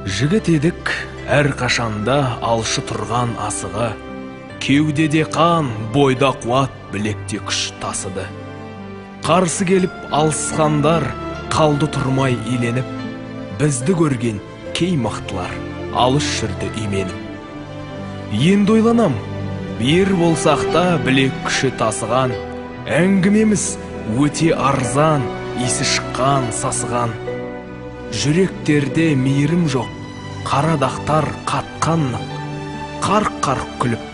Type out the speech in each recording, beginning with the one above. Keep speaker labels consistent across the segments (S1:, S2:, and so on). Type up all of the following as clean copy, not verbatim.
S1: Жігіт едік әр қашанда алшы тұрған асығы, кеудеде қан, бойда қуат, білекте күш тасыды. Қарсы келіп алысқандар қалды тұрмай иленіп, бізді көрген кей мықтылар алыс жүрді именіп. Енді ойланам, ер болсақ та білек күші тасыған, әңгімеміз өте арзан, есі шыққан, сасыған. Жүректерде мейірім жоқ, қарадақтар қатқаннық, қарқ-қарқ күліп,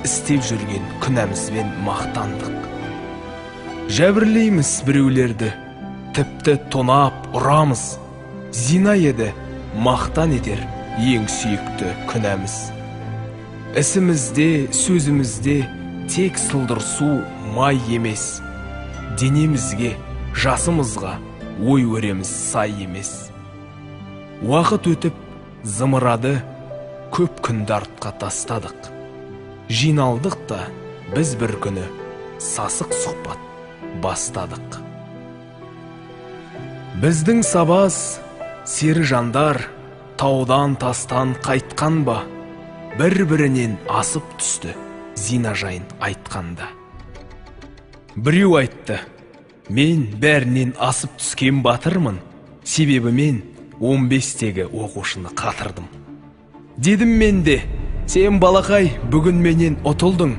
S1: істеп жүрген күнәмізбен мақтандық. Жәбірлейміз біреулерді, тіпті тонап ұрамыз, зина еді мақтан етер ең сүйікті күнәміз. Ісімізде, сөзімізде тек сылдырсу май емес, денемізге, жасымызға ой өреміз сай емес. Уақыт өтіп зымырады, көп күнді артқа тастадық. Жиналдық та біз бір күні сасық сұхбат бастадық. Біздің сабаз, сері жандар таудан тастан қайтқан ба, бір-бірінен асып түсті зина жайын айтқанда. Біреу айтты, мен бәрінен асып түскен батырмын, себебі мен 15-тегі оқушыны қатырдым. Дедім мен де, сен балақай бүгін менен ұтылдың,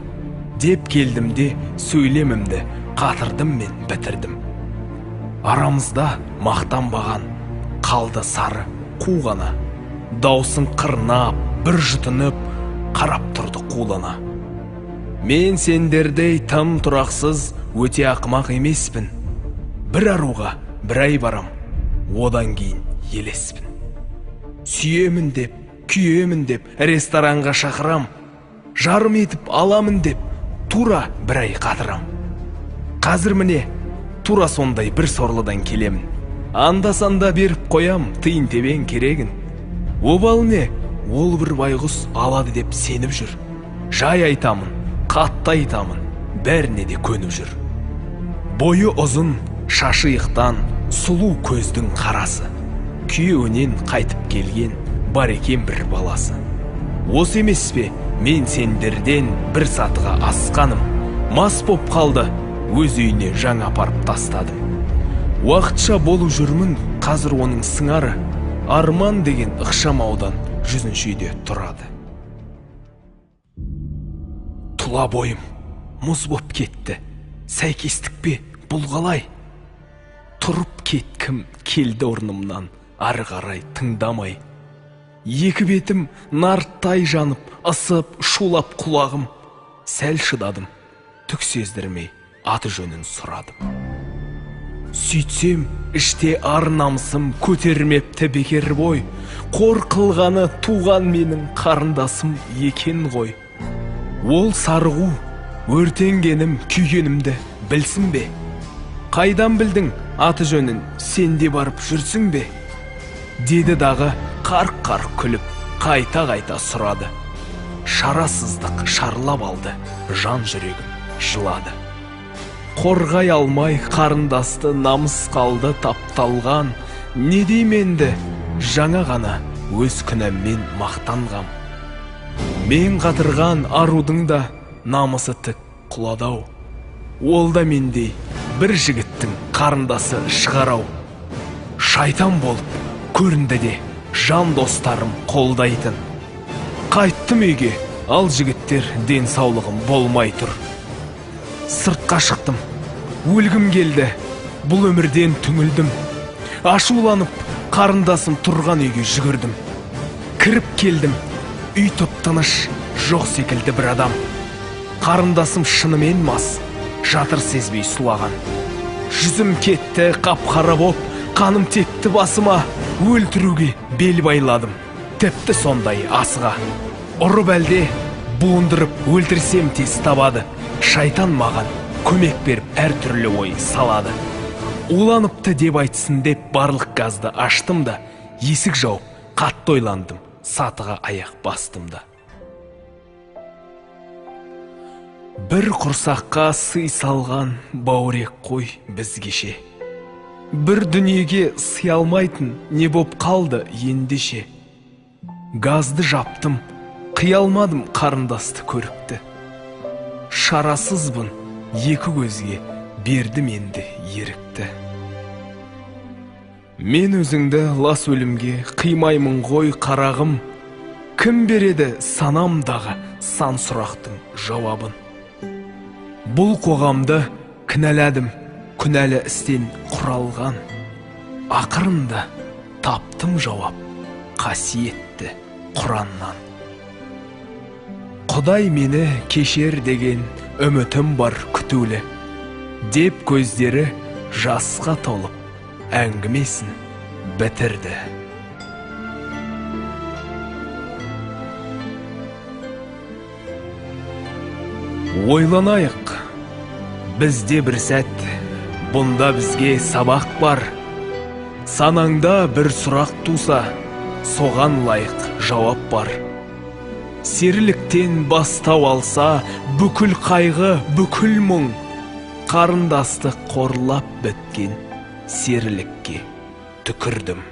S1: деп келдім де сөйлемімді қатырдым мен бітірдім. Арамызда мақтанбаған қалды сары қу ғана, даусың қырнап, бір жұтынып, қарап тұрды қулана. Мен сендердей тым тұрақсыз өте ақымақ емеспін. Бір аруға бір ай барам, одан кейін елеспін. Сүйемін деп, күйемін деп, ресторанға шақырам, жарым етіп аламын деп, тура бір ай қатырам. Қазір міне, тура сондай бір сорлыдан келемін. Анда-санда беріп қоям тиын тебен керегін. Обал не, ол бір байғұс алады деп сеніп жүр. Жай айтамын, қатты айтамын, бәріне де көніп жүр. Бойы ұзын, шашы иықтан, сұлу көздің қарасы. Күйеуінен қайтып келген бар екен бір баласы. Осы емес пе мен сендерден бір сатыға асқаным, мас боп қалды, өз үйіне жаңа апарып тастадым. Уақытша болу жүрмін, қазір оның сыңары, арман деген ықшам аудан 100-ші үйде тұрады. Тұла бойым мұз боп кетті, сәйкестік пе бұл қалай? Тұрып кеткім келді орнымнан, ары қарай тыңдамай. Екі бетім нарттай жанып, ысып, шулап құлағым. Сәл шыдадым, түк сездірмей аты жөнін сұрадым. Сөйтсем, іште ар намысым көтермепті бекер бой. Қор қылғаны туған менің қарындасым екен ғой. Ол сарғу, өртенгенім, күйгенімді білсін бе? Қайдан білдің аты жөнін, сен де барып жүрсің бе? Деді дағы қарқ-қарқ күліп, қайта-қайта сұрады. Шарасыздық шарлап алды, жан жүрегім жылады. Қорғай алмай қарындасты намыс қалды тапталған, не дейменді жаңа ғана өз күнәммен мақтанғам. Мен қатырған арудың да намысы тік құладау. Ол да мендей бір жігіттің қарындасы шығарау. Шайтан болып көрінді де жан достарым қолдайтын. Қайттым үйге, ал жігіттер денсаулығым болмай тұр. Сыртқа шықтым, өлгім келді, бұл өмірден түңілдім. Ашуланып, қарындасым тұрған үйге жүгірдім. Кіріп келдім, үй тып-тыныш, жоқ секілді бір адам. Қарындасым шынымен мас, жатыр сезбей сұлаған. Жүзім кетті, қап-қара боп, қаным текті басыма, өлтіруге бел байладым, тіпті сондай асыға. Ұрып әлде, буындырып өлтірсем тез табады. Шайтан маған көмек беріп әр түрлі ой салады. Уланыпты деп айтсын деп барлық газды аштым да, есік жауып, қатты ойландым, сатыға аяқ бастым да. Бір құрсаққа сый салған баурек қой біз кеше. Бір дүниеге сый алмайтын не боп қалды ендеше. газды жаптым, қия алмадым қарындасты көрікті. Шарасызбын, екі көзге бердім енді ерікті. Мен өзіңді лас өлімге қимаймын ғой қарағым, кім береді санамдағы сан сұрақтың жауабын. Бұл қоғамды кінәладым, күнәлі істен құралған. Ақырында таптым жауап қасиетті Құраннан. Құдай мені кешер деген үмітім бар күтулі, деп көздері жасқа толып әңгімесін бітірді. Ойланайық, бізде бір сәт, бұнда бізге сабақ бар. Санаңда бір сұрақ туса, соған лайық жауап бар. Серіліктен бастау алса, бүкіл қайғы, бүкіл мұң, қарындасты қорлап біткен серілікке түкірдім.